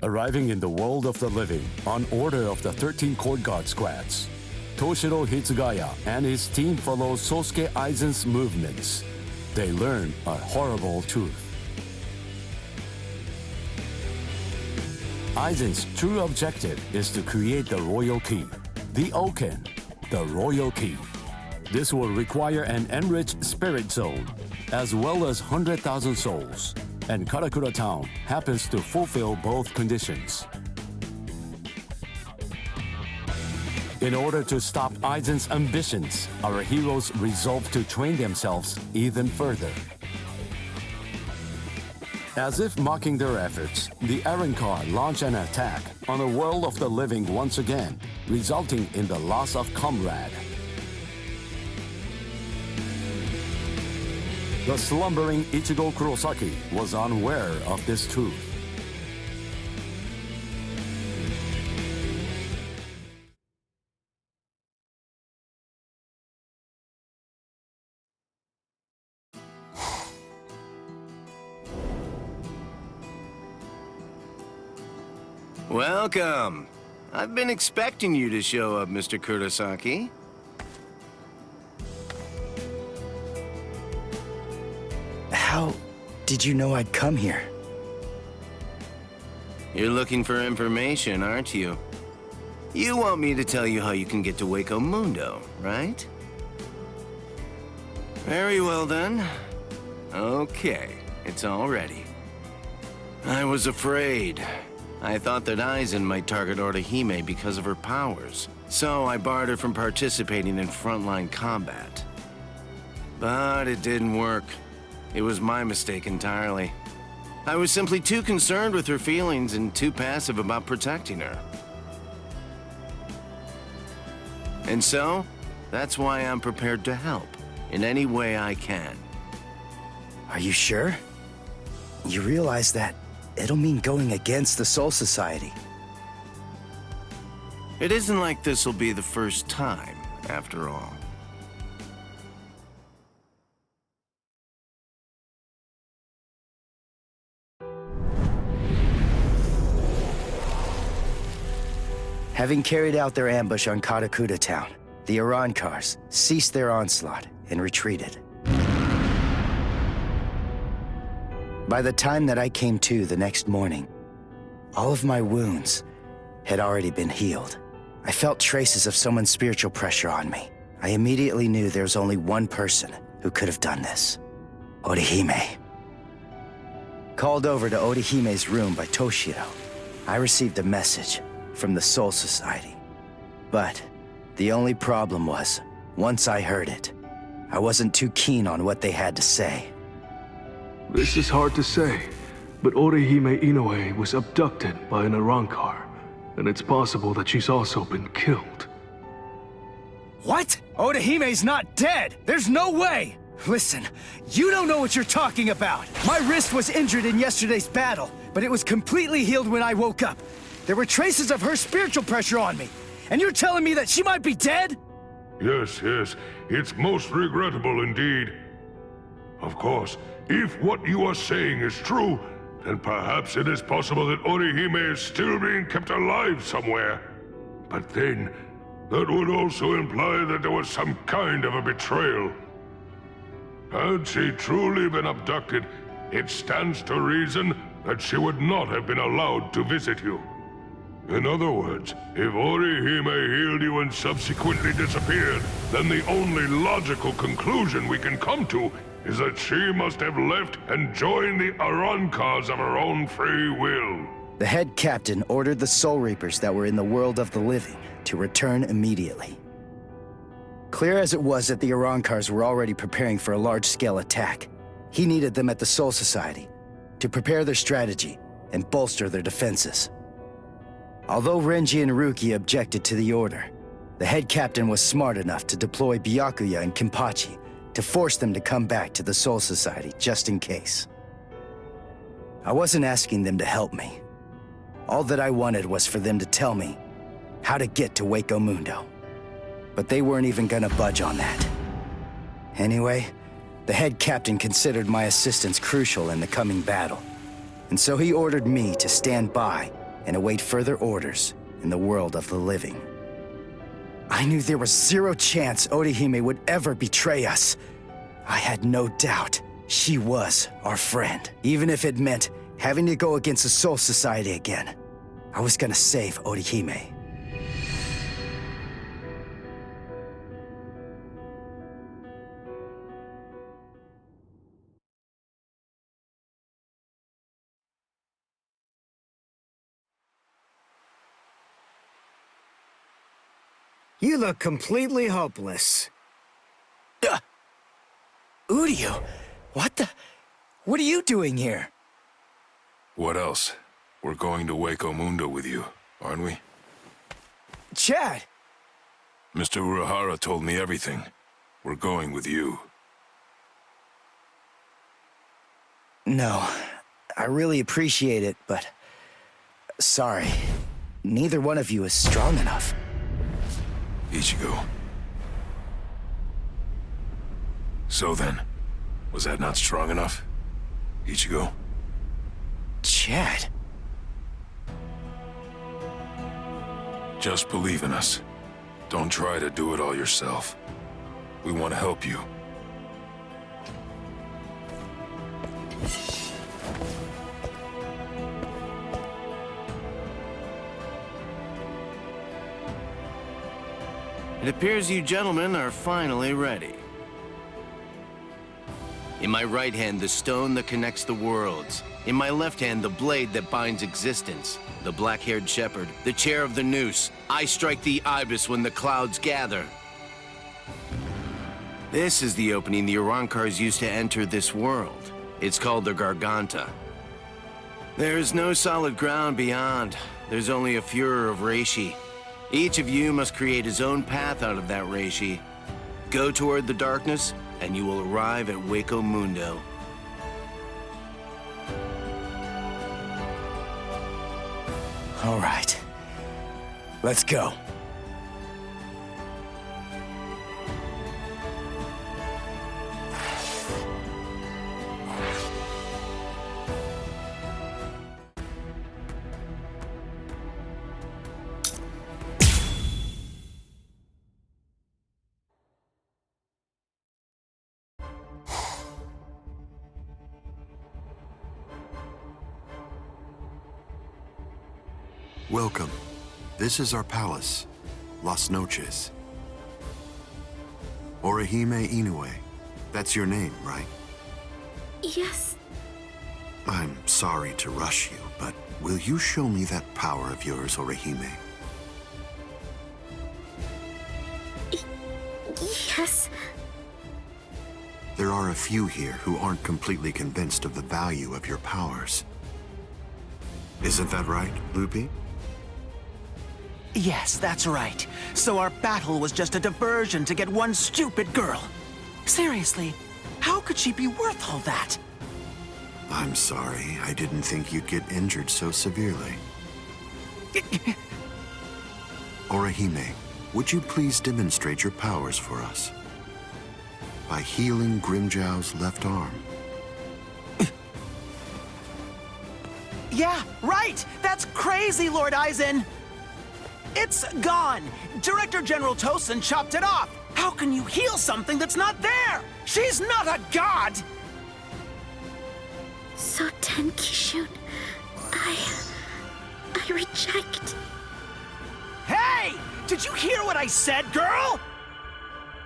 Arriving in the world of the living on order of the 13 Court Guard squads, Toshiro Hitsugaya and his team follow Sosuke Aizen's movements. They learn a horrible truth. Aizen's true objective is to create the royal key, the Oken, the royal key. This will require an enriched spirit zone, as well as 100,000 souls, and Karakura Town happens to fulfill both conditions. In order to stop Aizen's ambitions, our heroes resolve to train themselves even further. As if mocking their efforts, the Arrancar launch an attack on a world of the living once again, resulting in the loss of comrade. The slumbering Ichigo Kurosaki was unaware of this truth. Welcome. I've been expecting you to show up, Mr. Kurosaki. How did you know I'd come here? You're looking for information, aren't you? You want me to tell you how you can get to Waco Mundo, right? Very well then. Okay, it's all ready. I was afraid. I thought that Aizen might target Orihime because of her powers, so I barred her from participating in frontline combat. But it didn't work. It was my mistake entirely. I was simply too concerned with her feelings and too passive about protecting her. And so, that's why I'm prepared to help in any way I can. Are you sure? You realize that it'll mean going against the Soul Society. It isn't like this will be the first time, after all. Having carried out their ambush on Karakura Town, the Arrancars ceased their onslaught and retreated. By the time that I came to the next morning, all of my wounds had already been healed. I felt traces of someone's spiritual pressure on me. I immediately knew there was only one person who could have done this: Orihime. Called over to Orihime's room by Toshiro, I received a message from the Soul Society. But the only problem was, once I heard it, I wasn't too keen on what they had to say. This is hard to say, but Orihime Inoue was abducted by an Arrancar, and it's possible that she's also been killed. What? Orihime's not dead! There's no way! Listen, you don't know what you're talking about! My wrist was injured in yesterday's battle, but it was completely healed when I woke up. There were traces of her spiritual pressure on me, and you're telling me that she might be dead? Yes, it's most regrettable indeed. Of course, if what you are saying is true, then perhaps it is possible that Orihime is still being kept alive somewhere. But then, that would also imply that there was some kind of a betrayal. Had she truly been abducted, it stands to reason that she would not have been allowed to visit you. In other words, if Orihime healed you and subsequently disappeared, then the only logical conclusion we can come to is that she must have left and joined the Arrancars of her own free will. The head captain ordered the Soul Reapers that were in the world of the living to return immediately. Clear as it was that the Arrancars were already preparing for a large-scale attack, he needed them at the Soul Society to prepare their strategy and bolster their defenses. Although Renji and Ruki objected to the order, the head captain was smart enough to deploy Byakuya and Kenpachi to force them to come back to the Soul Society just in case. I wasn't asking them to help me. All that I wanted was for them to tell me how to get to Waco Mundo. but they weren't even gonna budge on that. Anyway, the head captain considered my assistance crucial in the coming battle, and so he ordered me to stand by and await further orders in the world of the living. I knew there was zero chance Orihime would ever betray us. I had no doubt she was our friend, even if it meant having to go against the Soul Society again. I was gonna save Orihime. You look completely hopeless. Uryu, what are you doing here? What else? We're going to Waco Mundo with you, aren't we? Chad! Mr. Urahara told me everything. We're going with you. No, I really appreciate it, but... sorry. Neither one of you is strong enough. Ichigo. So then, was that not strong enough? Ichigo? Chad. Just believe in us. Don't try to do it all yourself. We want to help you. It appears you gentlemen are finally ready. In my right hand, the stone that connects the worlds. In my left hand, the blade that binds existence. The black-haired shepherd, the chair of the noose. I strike the ibis when the clouds gather. This is the opening the Arankars used to enter this world. It's called the Garganta. There's no solid ground beyond. There's only a furor of reishi. Each of you must create his own path out of that reishi. Go toward the darkness, and you will arrive at Waco Mundo. All right. Let's go. Welcome. This is our palace, Las Noches. Orihime Inoue. That's your name, right? Yes. I'm sorry to rush you, but will you show me that power of yours, Orihime? Yes. There are a few here who aren't completely convinced of the value of your powers. Isn't that right, Lupi? Yes, that's right. So our battle was just a diversion to get one stupid girl. Seriously, how could she be worth all that? I'm sorry. I didn't think you'd get injured so severely. Orihime, would you please demonstrate your powers for us? By healing Grimjow's left arm. Yeah, right! That's crazy, Lord Aizen! It's gone! Director General Tosin chopped it off! How can you heal something that's not there? She's not a god! So Tenkishun, I reject. Hey! Did you hear what I said, girl?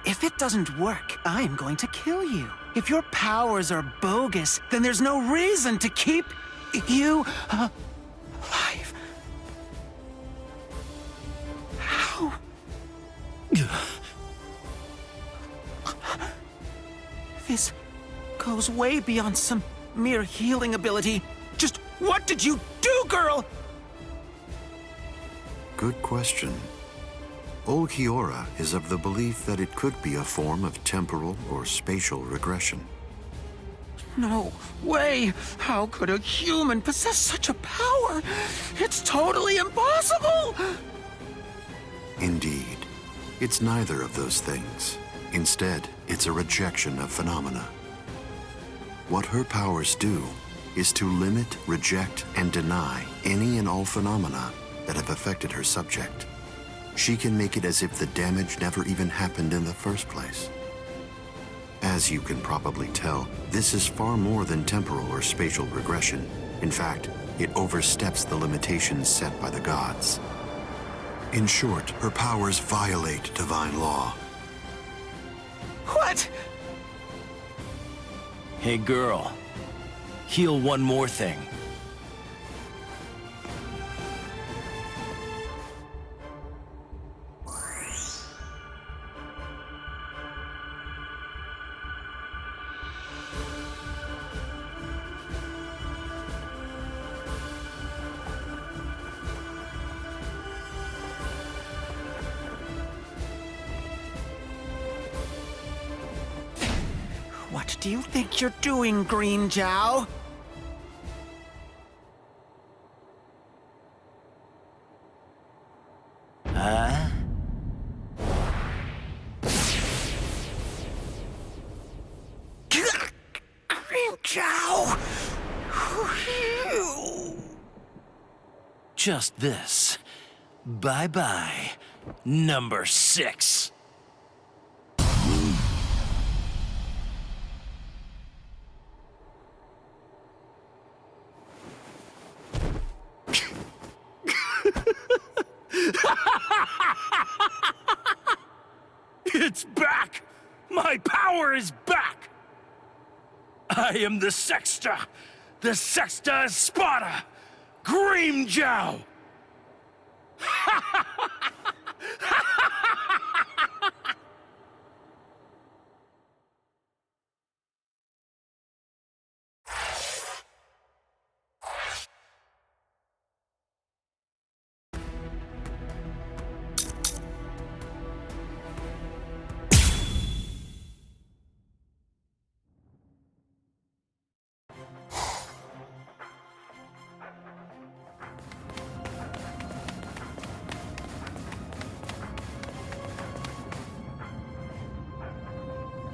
If it doesn't work, I'm going to kill you. If your powers are bogus, then there's no reason to keep you alive. How? This goes way beyond some mere healing ability. Just what did you do, girl? Good question. Old Kiora is of the belief that it could be a form of temporal or spatial regression. No way! How could a human possess such a power? It's totally impossible! Indeed. It's neither of those things. Instead, it's a rejection of phenomena. What her powers do is to limit, reject, and deny any and all phenomena that have affected her subject. She can make it as if the damage never even happened in the first place. As you can probably tell, this is far more than temporal or spatial regression. In fact, it oversteps the limitations set by the gods. In short, her powers violate divine law. What? Hey, girl. Heal one more thing. What do you think you're doing, Green Jow? Huh? Green Jow! Just this. Bye-bye, number 6. It's back! My power is back! I am the Sexta Espada, Green Jow!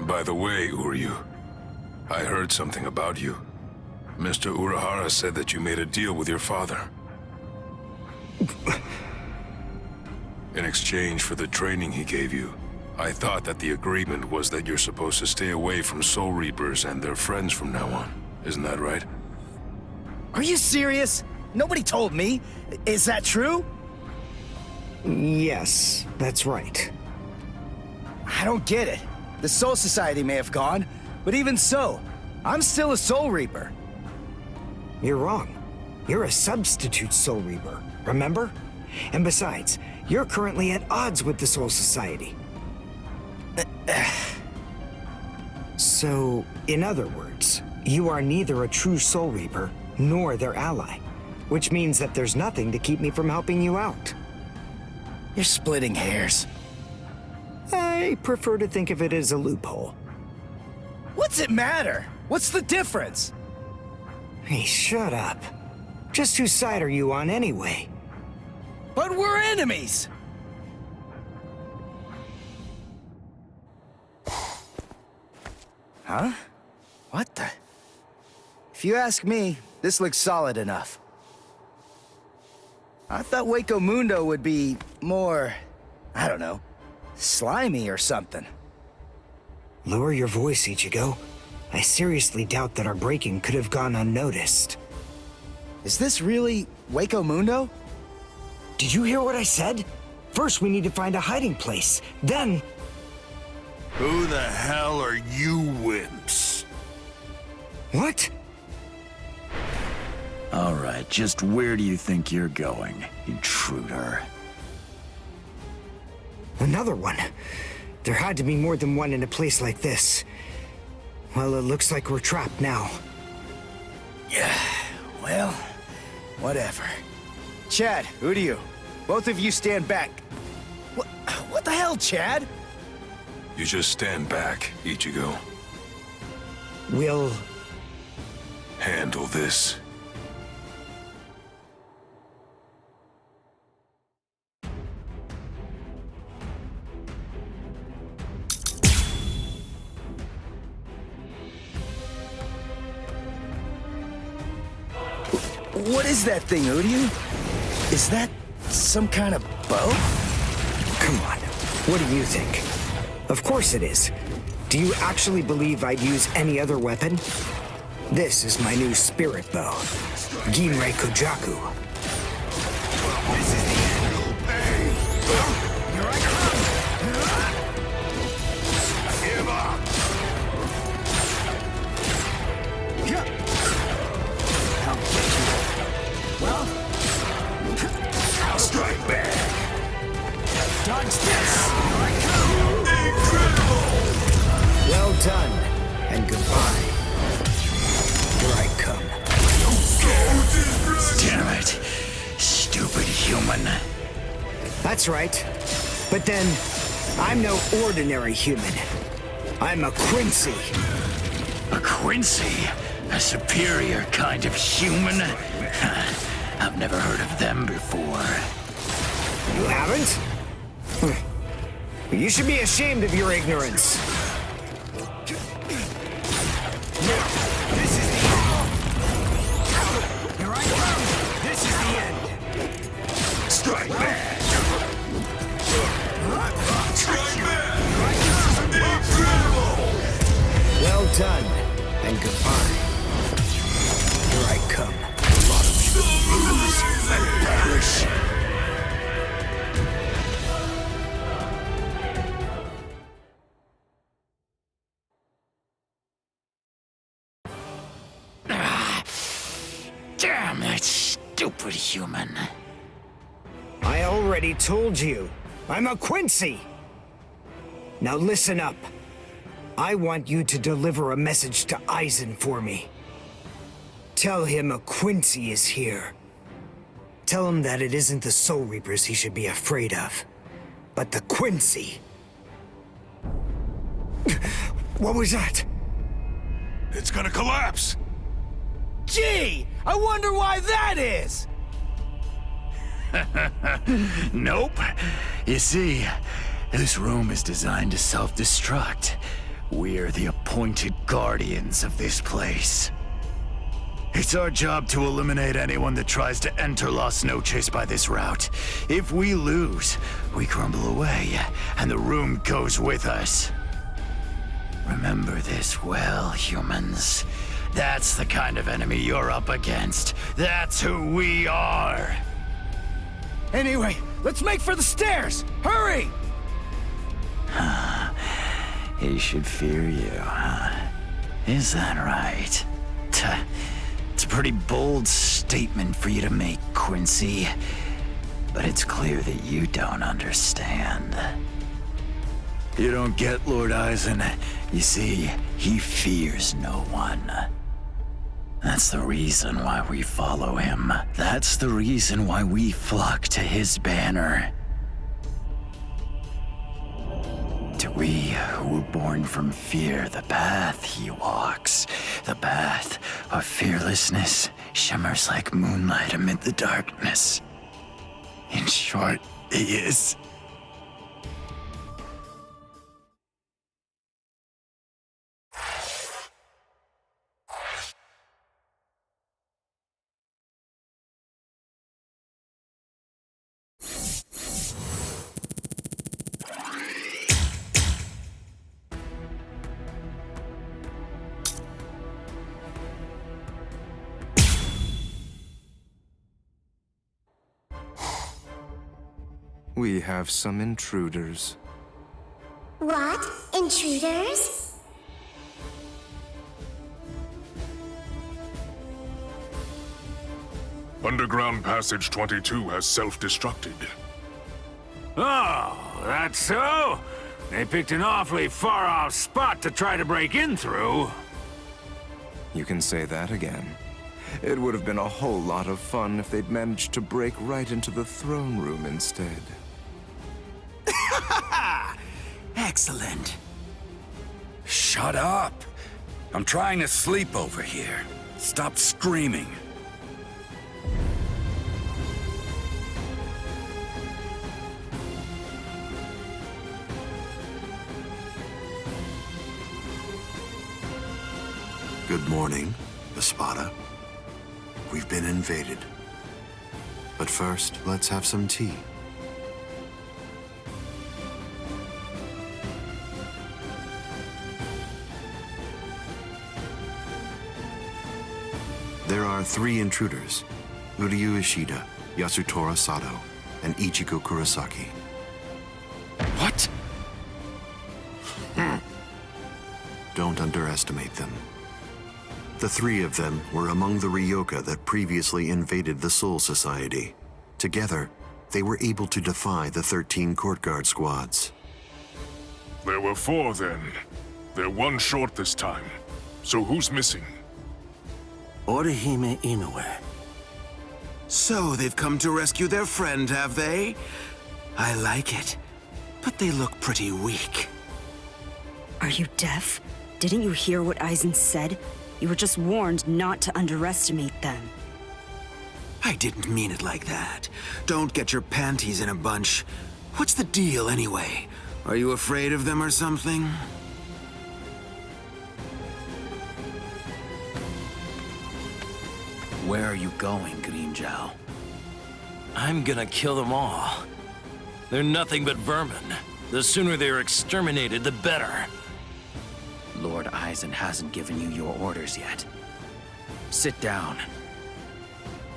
By the way, Uryu, I heard something about you. Mr. Urahara said that you made a deal with your father. In exchange for the training he gave you, I thought that the agreement was that you're supposed to stay away from Soul Reapers and their friends from now on. Isn't that right? Are you serious? Nobody told me. Is that true? Yes, that's right. I don't get it. The Soul Society may have gone, but even so, I'm still a Soul Reaper. You're wrong. You're a substitute Soul Reaper, remember? And besides, you're currently at odds with the Soul Society. So, in other words, you are neither a true Soul Reaper nor their ally, which means that there's nothing to keep me from helping you out. You're splitting hairs. I prefer to think of it as a loophole. What's it matter? What's the difference? Hey, shut up. Just whose side are you on anyway? But we're enemies! Huh? What the? If you ask me, this looks solid enough. I thought Waco Mundo would be more, I don't know, slimy or something. Lower your voice, Ichigo. I seriously doubt that our breaking could have gone unnoticed. Is this really Waco Mundo? Did you hear what I said? First, we need to find a hiding place. Then... Who the hell are you wimps? What? All right, just where do you think you're going, intruder? Another one. There had to be more than one in a place like this. Well, it looks like we're trapped now. Yeah, well, whatever. Chad, who do you? Both of you stand back. What the hell, Chad? You just stand back, Ichigo. We'll... handle this. What is that thing, Uryu? Is that some kind of bow? Come on, what do you think? Of course it is. Do you actually believe I'd use any other weapon? This is my new spirit bow, Ginrei Kojaku. This is the end. Here I come! Give up! I'll get you. Well, I'll strike back. Dodge this! Here I come! Incredible! Well done, and goodbye. Here I come. Damn it. Stupid human. That's right. But then, I'm no ordinary human. I'm a Quincy. A Quincy? A superior kind of human? I've never heard of them before. You haven't? You should be ashamed of your ignorance. This is the end. Here I come. This is the end. Strike back. Strike back. Incredible. Well done, and goodbye. Here I come. A lot of you lose and perish. Damn that stupid human. I already told you. I'm a Quincy. Now listen up. I want you to deliver a message to Aizen for me. Tell him a Quincy is here. Tell him that it isn't the Soul Reapers he should be afraid of, but the Quincy. What was that? It's gonna collapse! Gee, I wonder why that is! Nope. You see, this room is designed to self-destruct. We're the appointed guardians of this place. It's our job to eliminate anyone that tries to enter Las Noches by this route. If we lose, we crumble away, and the room goes with us. Remember this well, humans. That's the kind of enemy you're up against. That's who we are. Anyway, let's make for the stairs! Hurry! He should fear you, huh? Is that right? It's a pretty bold statement for you to make, Quincy. But it's clear that you don't understand. You don't get Lord Aizen. You see, he fears no one. That's the reason why we follow him. That's the reason why we flock to his banner. To we who were born from fear, the path he walks, the path of fearlessness, shimmers like moonlight amid the darkness. In short, he is... We have some intruders. What? Intruders? Underground Passage 22 has self-destructed. Oh, that's so? They picked an awfully far-off spot to try to break in through. You can say that again. It would have been a whole lot of fun if they'd managed to break right into the throne room instead. Excellent. Shut up! I'm trying to sleep over here. Stop screaming. Good morning, Espada. we've been invaded. But first, let's have some tea. There are 3 intruders: Uryu Ishida, Yasutora Sato, and Ichigo Kurosaki. What? Don't underestimate them. The 3 of them were among the Ryoka that previously invaded the Soul Society. Together, they were able to defy the 13 court guard squads. There were 4 then. They're 1 short this time. So who's missing? Orihime Inoue. So they've come to rescue their friend, have they? I like it, but they look pretty weak. Are you deaf? Didn't you hear what Aizen said? You were just warned not to underestimate them. I didn't mean it like that. Don't get your panties in a bunch. What's the deal anyway? Are you afraid of them or something? Where are you going, Grimmjow? I'm gonna kill them all. They're nothing but vermin. The sooner they're exterminated, the better. Lord Aizen hasn't given you your orders yet. Sit down.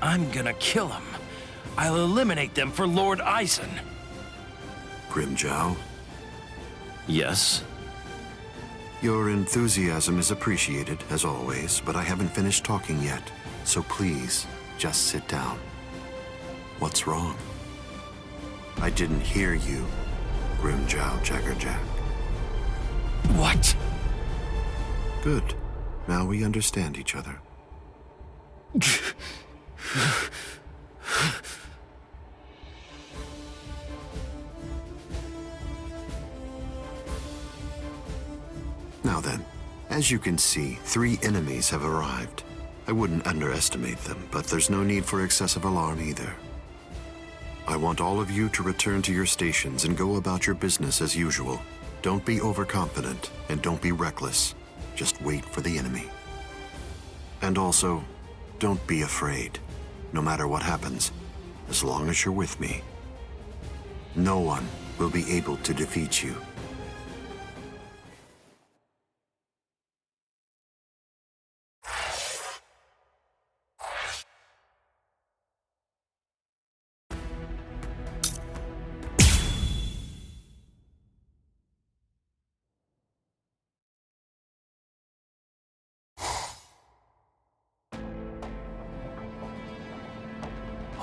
I'm gonna kill them. I'll eliminate them for Lord Aizen. Grimmjow? Yes? Your enthusiasm is appreciated, as always, but I haven't finished talking yet. So please, just sit down. What's wrong? I didn't hear you, Grimmjow Jaggerjack. What? Good. Now we understand each other. Now then, as you can see, 3 enemies have arrived. I wouldn't underestimate them, but there's no need for excessive alarm either. I want all of you to return to your stations and go about your business as usual. Don't be overconfident, and don't be reckless. Just wait for the enemy. And also, don't be afraid. No matter what happens, as long as you're with me, no one will be able to defeat you.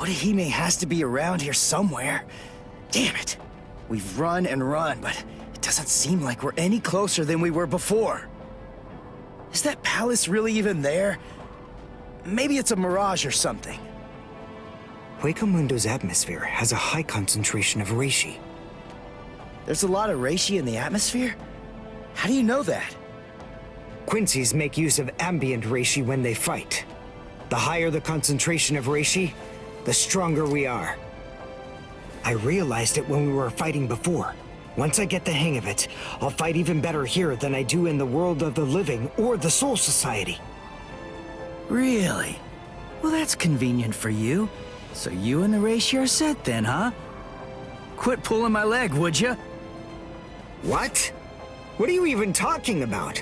Orihime has to be around here somewhere. Damn it. We've run and run, but it doesn't seem like we're any closer than we were before. Is that palace really even there? Maybe it's a mirage or something. Huecomundo's atmosphere has a high concentration of reishi. There's a lot of reishi in the atmosphere? How do you know that? Quincy's make use of ambient reishi when they fight. The higher the concentration of reishi, the stronger we are. I realized it when we were fighting before. Once I get the hang of it, I'll fight even better here than I do in the world of the living or the Soul Society. Really? Well, that's convenient for you. So you and the reishi are set then, huh? Quit pulling my leg, would ya? What? What are you even talking about?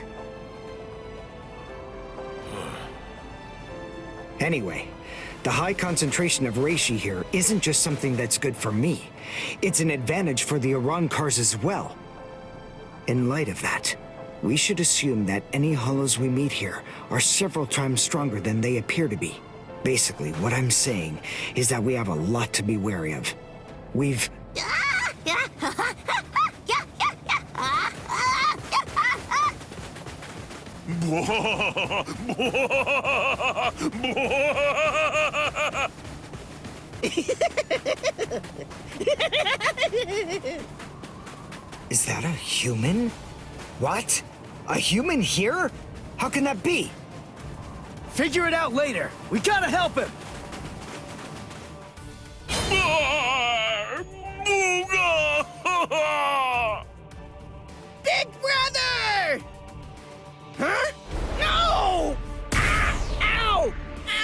Anyway, the high concentration of reishi here isn't just something that's good for me. It's an advantage for the Arankars as well. In light of that, we should assume that any hollows we meet here are several times stronger than they appear to be. Basically, what I'm saying is that we have a lot to be wary of. We've... Is that a human? What? A human here? How can that be? Figure it out later. We gotta help him. Big brother! Huh? No! Ah! Ow!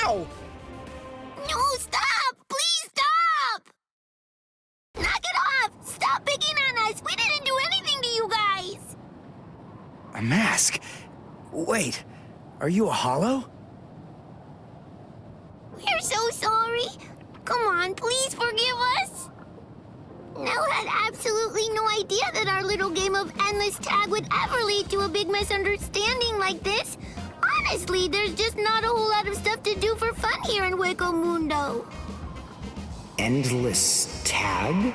Ow! A mask? Wait, are you a hollow? We're so sorry. Come on, please forgive us. Nell had absolutely no idea that our little game of endless tag would ever lead to a big misunderstanding like this. Honestly, there's just not a whole lot of stuff to do for fun here in Hueco Mundo. Endless tag?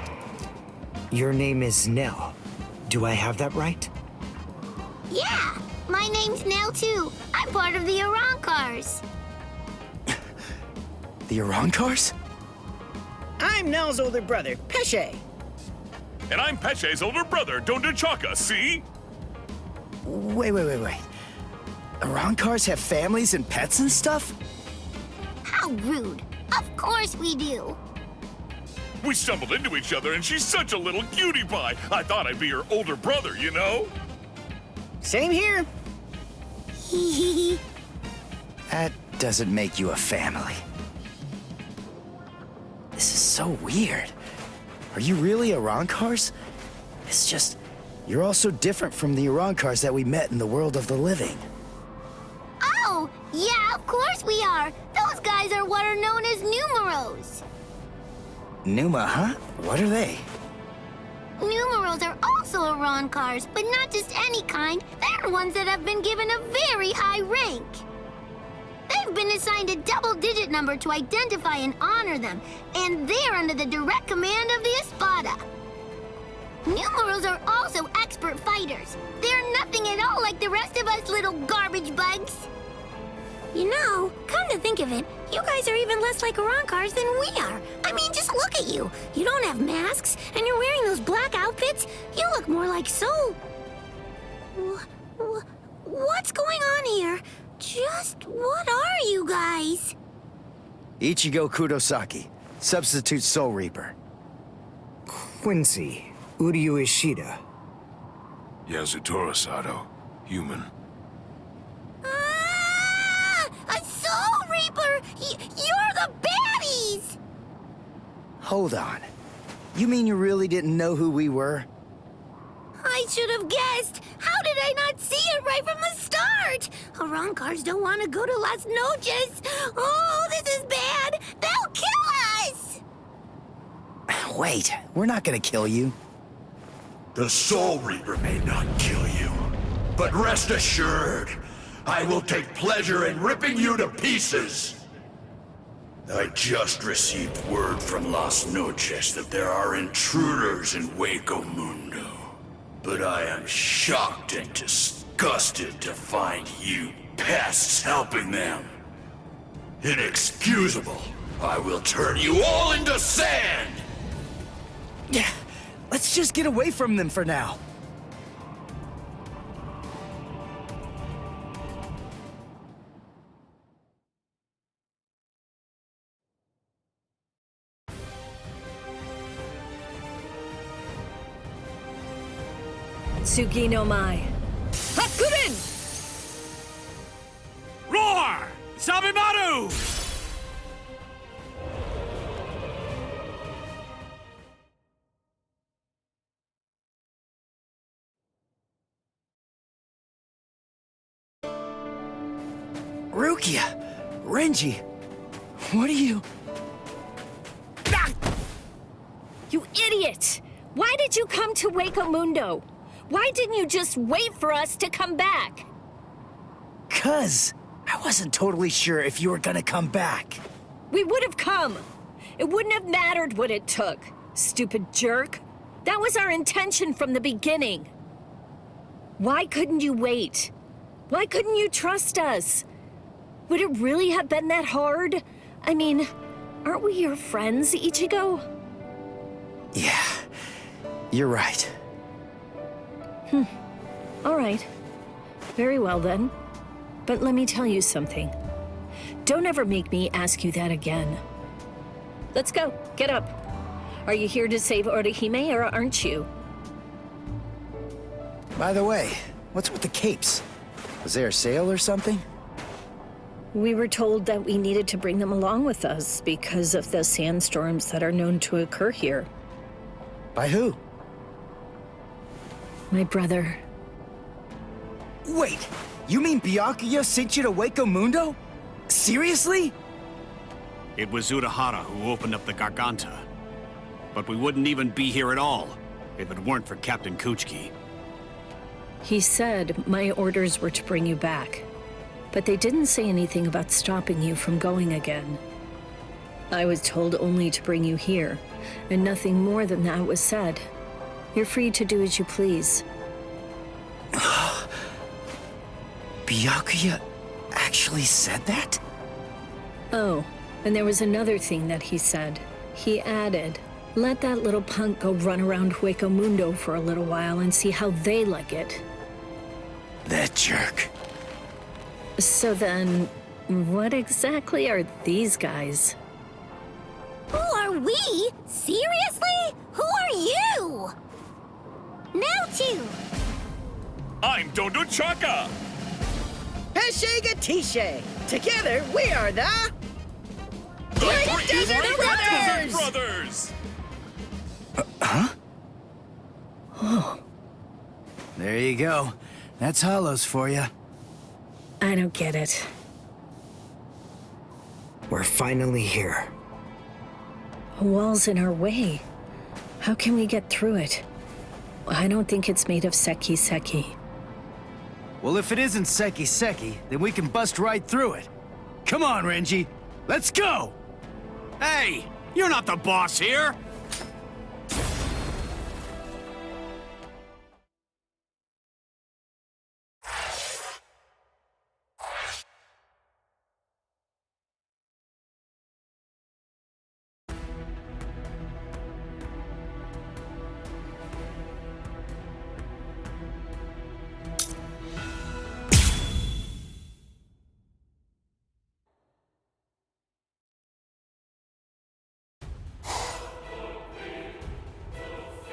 Your name is Nell. Do I have that right? Yeah, my name's Nell too. I'm part of the Arancars. The Arancars? I'm Nell's older brother, Pesce. And I'm Pesce's older brother, Dondachaka, see? Wait. Arancars have families and pets and stuff? How rude. Of course we do. We stumbled into each other and she's such a little cutie pie. I thought I'd be her older brother, you know? Same here. That doesn't make you a family. This is so weird. Are you really Arancars? It's just, you're all so different from the Arancars that we met in the world of the living. Oh, yeah, of course we are. Those guys are what are known as numeros. Numa, huh? What are they? Numeros are also Arancars, but not just any kind. They're ones that have been given a very high rank. They've been assigned a double-digit number to identify and honor them, and they're under the direct command of the Espada. Numeros are also expert fighters. They're nothing at all like the rest of us little garbage bugs. You know, come to think of it, you guys are even less like Arancars than we are. I mean, just look at you. You don't have masks, and you're wearing those black outfits. You look more like Soul. What's going on here? Just what are you guys? Ichigo Kurosaki, substitute Soul Reaper. Quincy, Uryu Ishida. Yasutora Sato, human. A Soul Reaper! You're the baddies! Hold on. You mean you really didn't know who we were? I should have guessed. How did I not see it right from the start? Arancars don't want to go to Las Noches. Oh, this is bad. They'll kill us! Wait, we're not gonna kill you. The Soul Reaper may not kill you, but rest assured, I will take pleasure in ripping you to pieces. I just received word from Las Noches that there are intruders in Hueco Mundo. But I am shocked and disgusted to find you pests helping them. Inexcusable. I will turn you all into sand! Yeah, let's just get away from them for now. Tsuki no Mai. Hakurin! Roar! Sabimaru! Rukia! Renji! What are you... You idiot! Why did you come to Hueco Mundo? Why didn't you just wait for us to come back? 'Cause I wasn't totally sure if you were gonna come back. We would have come. It wouldn't have mattered what it took, stupid jerk. That was our intention from the beginning. Why couldn't you wait? Why couldn't you trust us? Would it really have been that hard? I mean, aren't we your friends, Ichigo? Yeah, you're right. All right. Very well then. But let me tell you something. Don't ever make me ask you that again. Let's go. Get up. Are you here to save Orihime or aren't you? By the way, what's with the capes? Was there a sale or something? We were told that we needed to bring them along with us because of the sandstorms that are known to occur here. By who? My brother. Wait, you mean Byakuya sent you to Hueco Mundo? Seriously? It was Urahara who opened up the Garganta. But we wouldn't even be here at all if it weren't for Captain Kuchiki. He said my orders were to bring you back, but they didn't say anything about stopping you from going again. I was told only to bring you here, and nothing more than that was said. You're free to do as you please. Byakuya actually said that? Oh, and there was another thing that he said. He added, let that little punk go run around Hueco Mundo for a little while and see how they like it. That jerk. So then, what exactly are these guys? Who are we? Seriously? Who are you? Now two. I'm Dondo Chaka. Peshe Gatishe. Together, we are the... Three Desert Brothers! Brothers! Huh? Oh. There you go. That's Hollows for you. I don't get it. We're finally here. A wall's in our way. How can we get through it? I don't think it's made of Seki. Well, if it isn't Seki, then we can bust right through it. Come on, Renji. Let's go! Hey! You're not the boss here!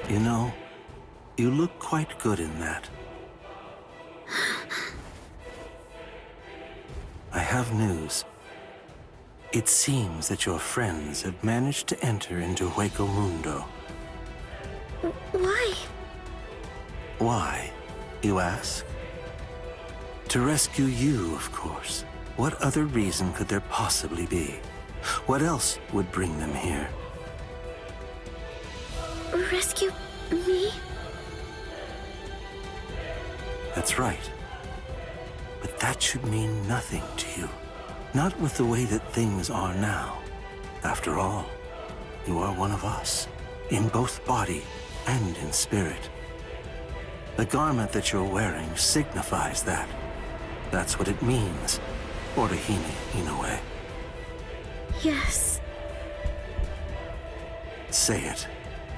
You know, you look quite good in that. I have news. It seems that your friends have managed to enter into Hueco Mundo. Why? Why, you ask? To rescue you, of course. What other reason could there possibly be? What else would bring them here? Rescue me? That's right. But that should mean nothing to you. Not with the way that things are now. After all, you are one of us, in both body and in spirit. The garment that you're wearing signifies that. That's what it means, Orihime Inoue. Yes. Say it.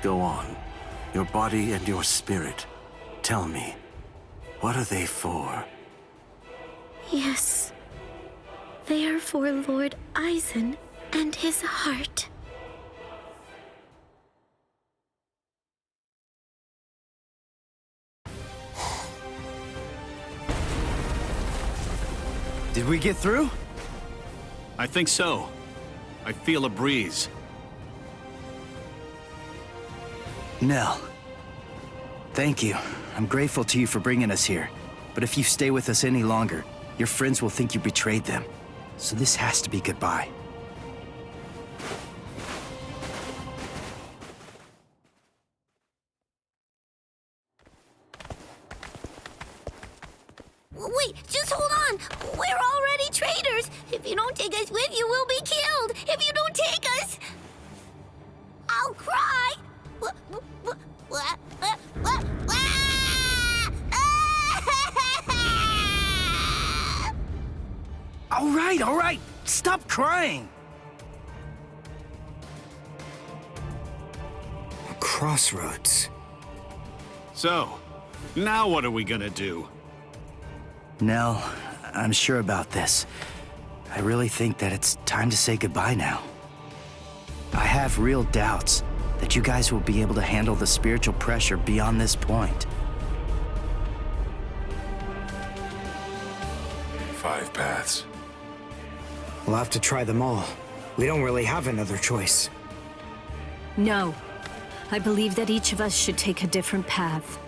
Go on. Your body and your spirit. Tell me, what are they for? Yes. They are for Lord Aizen and his heart. Did we get through? I think so. I feel a breeze. Nell. Thank you. I'm grateful to you for bringing us here. But if you stay with us any longer, your friends will think you betrayed them. So this has to be goodbye. Wait, just hold on. We're already traitors. If you don't take us with you, we'll be killed. If you don't take us, I'll cry. All right. Stop crying. A crossroads. So, now what are we gonna do? Nell, I'm sure about this. I really think that it's time to say goodbye now. I have real doubts that you guys will be able to handle the spiritual pressure beyond this point. 5 paths. We'll have to try them all. We don't really have another choice. No. I believe that each of us should take a different path.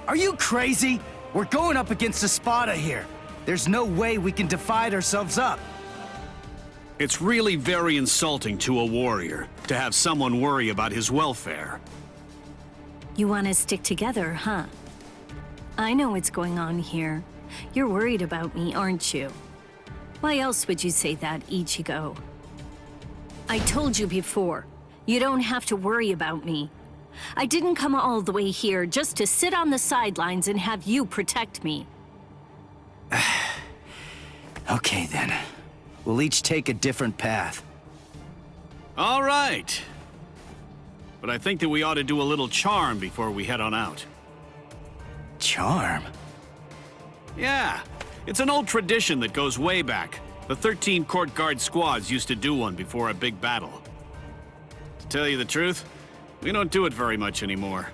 Are you crazy? We're going up against a Spada here. There's no way we can divide ourselves up. It's really very insulting to a warrior to have someone worry about his welfare. You want to stick together, huh? I know what's going on here. You're worried about me, aren't you? Why else would you say that, Ichigo? I told you before, you don't have to worry about me. I didn't come all the way here just to sit on the sidelines and have you protect me. Okay then. We'll each take a different path. All right. But I think that we ought to do a little charm before we head on out. Charm? Yeah, it's an old tradition that goes way back. The 13 court guard squads used to do one before a big battle. To tell you the truth, we don't do it very much anymore.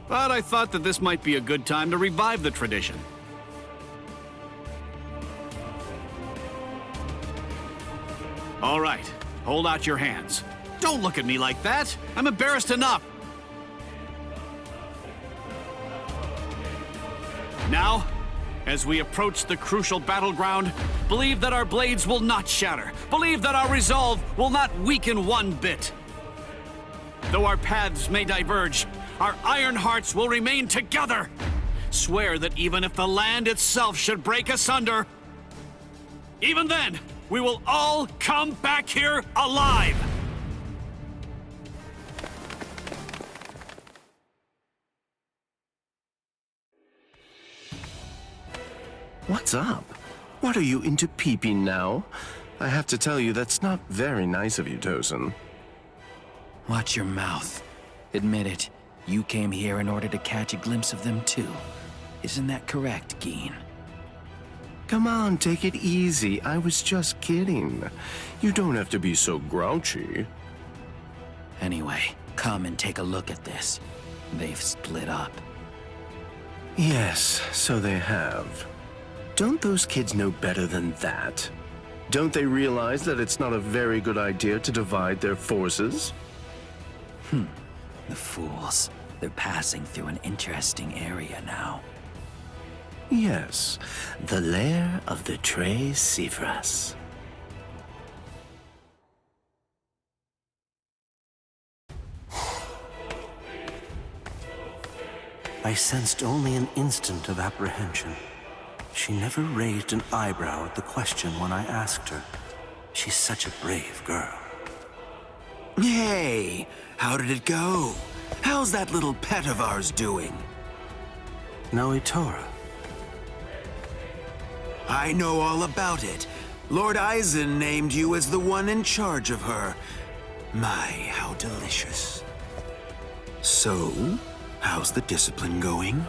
But I thought that this might be a good time to revive the tradition. All right, hold out your hands. Don't look at me like that. I'm embarrassed enough. Now, as we approach the crucial battleground, believe that our blades will not shatter. Believe that our resolve will not weaken one bit. Though our paths may diverge, our iron hearts will remain together. Swear that even if the land itself should break asunder, even then, we will all come back here alive! What's up? What are you into peeping now? I have to tell you, that's not very nice of you, Tosin. Watch your mouth. Admit it. You came here in order to catch a glimpse of them too. Isn't that correct, Geen? Come on, take it easy. I was just kidding. You don't have to be so grouchy. Anyway, come and take a look at this. They've split up. Yes, so they have. Don't those kids know better than that? Don't they realize that it's not a very good idea to divide their forces? The fools. They're passing through an interesting area now. Yes, the lair of the Tres Cifras. I sensed only an instant of apprehension. She never raised an eyebrow at the question when I asked her. She's such a brave girl. Hey, how did it go? How's that little pet of ours doing? Noitora. I know all about it. Lord Aizen named you as the one in charge of her. My, how delicious. So, how's the discipline going?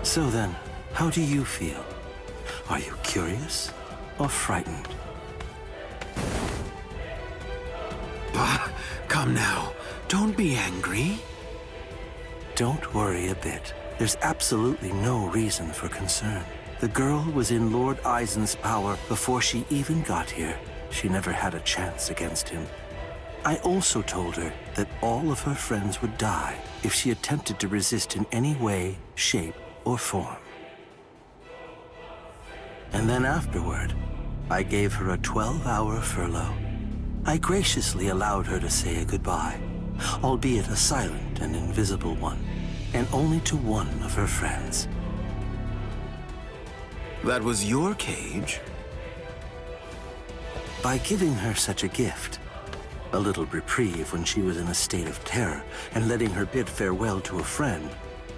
So then, how do you feel? Are you curious or frightened? Bah, come now. Don't be angry. Don't worry a bit. There's absolutely no reason for concern. The girl was in Lord Aizen's power before she even got here. She never had a chance against him. I also told her that all of her friends would die if she attempted to resist in any way, shape, or form. And then afterward, I gave her a 12-hour furlough. I graciously allowed her to say a goodbye, albeit a silent and invisible one, and only to one of her friends. That was your cage? By giving her such a gift, a little reprieve when she was in a state of terror, and letting her bid farewell to a friend,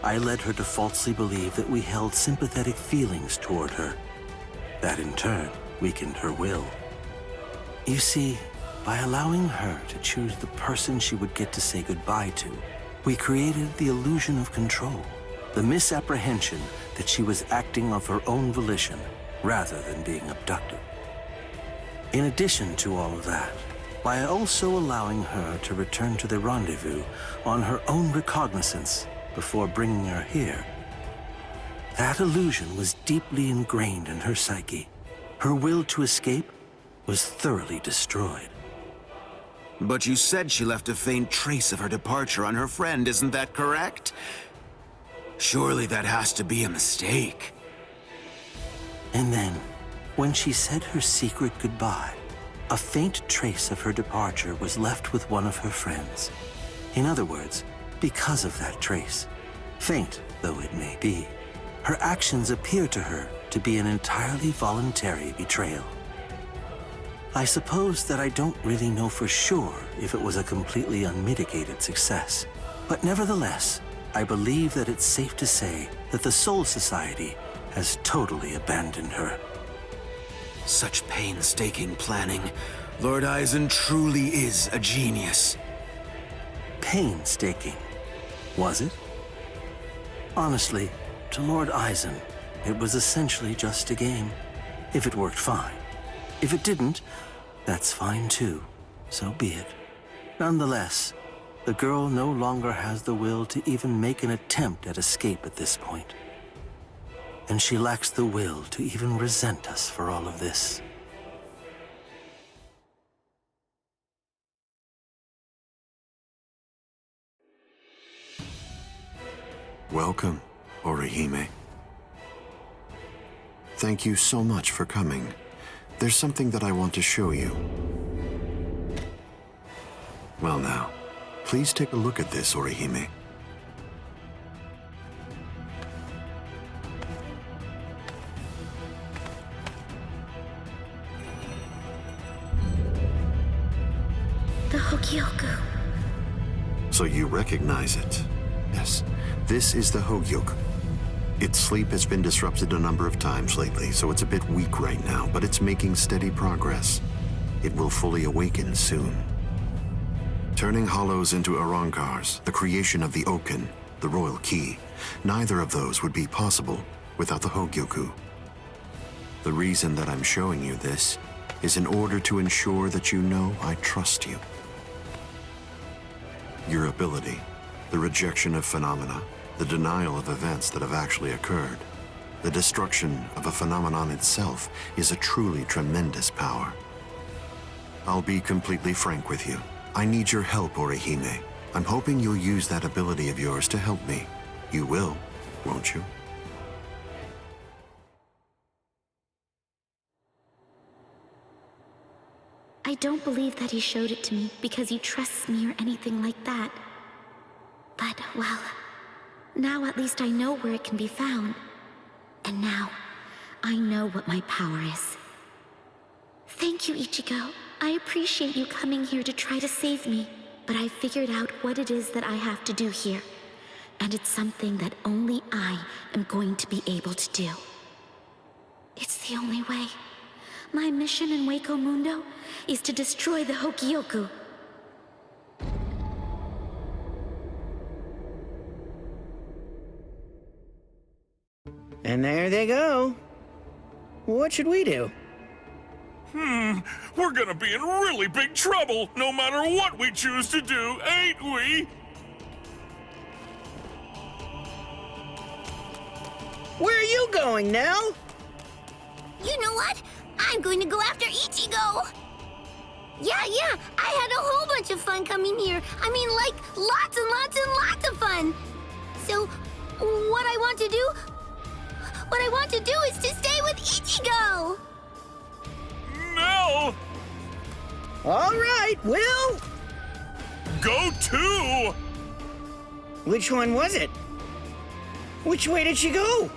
I led her to falsely believe that we held sympathetic feelings toward her. That in turn weakened her will. You see, by allowing her to choose the person she would get to say goodbye to, we created the illusion of control, the misapprehension that she was acting of her own volition rather than being abducted. In addition to all of that, by also allowing her to return to the rendezvous on her own recognizance before bringing her here, that illusion was deeply ingrained in her psyche. Her will to escape was thoroughly destroyed. But you said she left a faint trace of her departure on her friend, isn't that correct? Surely that has to be a mistake. And then, when she said her secret goodbye, a faint trace of her departure was left with one of her friends. In other words, because of that trace, faint though it may be, her actions appear to her to be an entirely voluntary betrayal. I suppose that I don't really know for sure if it was a completely unmitigated success, but nevertheless, I believe that it's safe to say that the Soul Society has totally abandoned her. Such painstaking planning. Lord Eisen truly is a genius. Painstaking, was it? Honestly, to Lord Eisen, it was essentially just a game. If it worked, fine. If it didn't, that's fine too. So be it. Nonetheless, the girl no longer has the will to even make an attempt at escape at this point. And she lacks the will to even resent us for all of this. Welcome, Orihime. Thank you so much for coming. There's something that I want to show you. Well now, please take a look at this, Orihime. The Hogyoku. So you recognize it? Yes, this is the Hogyoku. Its sleep has been disrupted a number of times lately, so it's a bit weak right now, but it's making steady progress. It will fully awaken soon. Turning hollows into Arankars, the creation of the Oken, the royal key, neither of those would be possible without the Hogyoku. The reason that I'm showing you this is in order to ensure that you know I trust you. Your ability, the rejection of phenomena, the denial of events that have actually occurred, the destruction of a phenomenon itself is a truly tremendous power. I'll be completely frank with you. I need your help, Orihime. I'm hoping you'll use that ability of yours to help me. You will, won't you? I don't believe that he showed it to me because he trusts me or anything like that. But, well, now at least I know where it can be found. And now, I know what my power is. Thank you, Ichigo. I appreciate you coming here to try to save me, but I figured out what it is that I have to do here. And it's something that only I am going to be able to do. It's the only way. My mission in Hueco Mundo is to destroy the Hogyoku. And there they go. What should we do? We're gonna be in really big trouble, no matter what we choose to do, ain't we? Where are you going, Nell? You know what? I'm going to go after Ichigo! Yeah, I had a whole bunch of fun coming here. I mean, like, lots and lots and lots of fun. So, what I want to do is to stay with Ichigo! No! All right, we'll... go too! Which one was it? Which way did she go?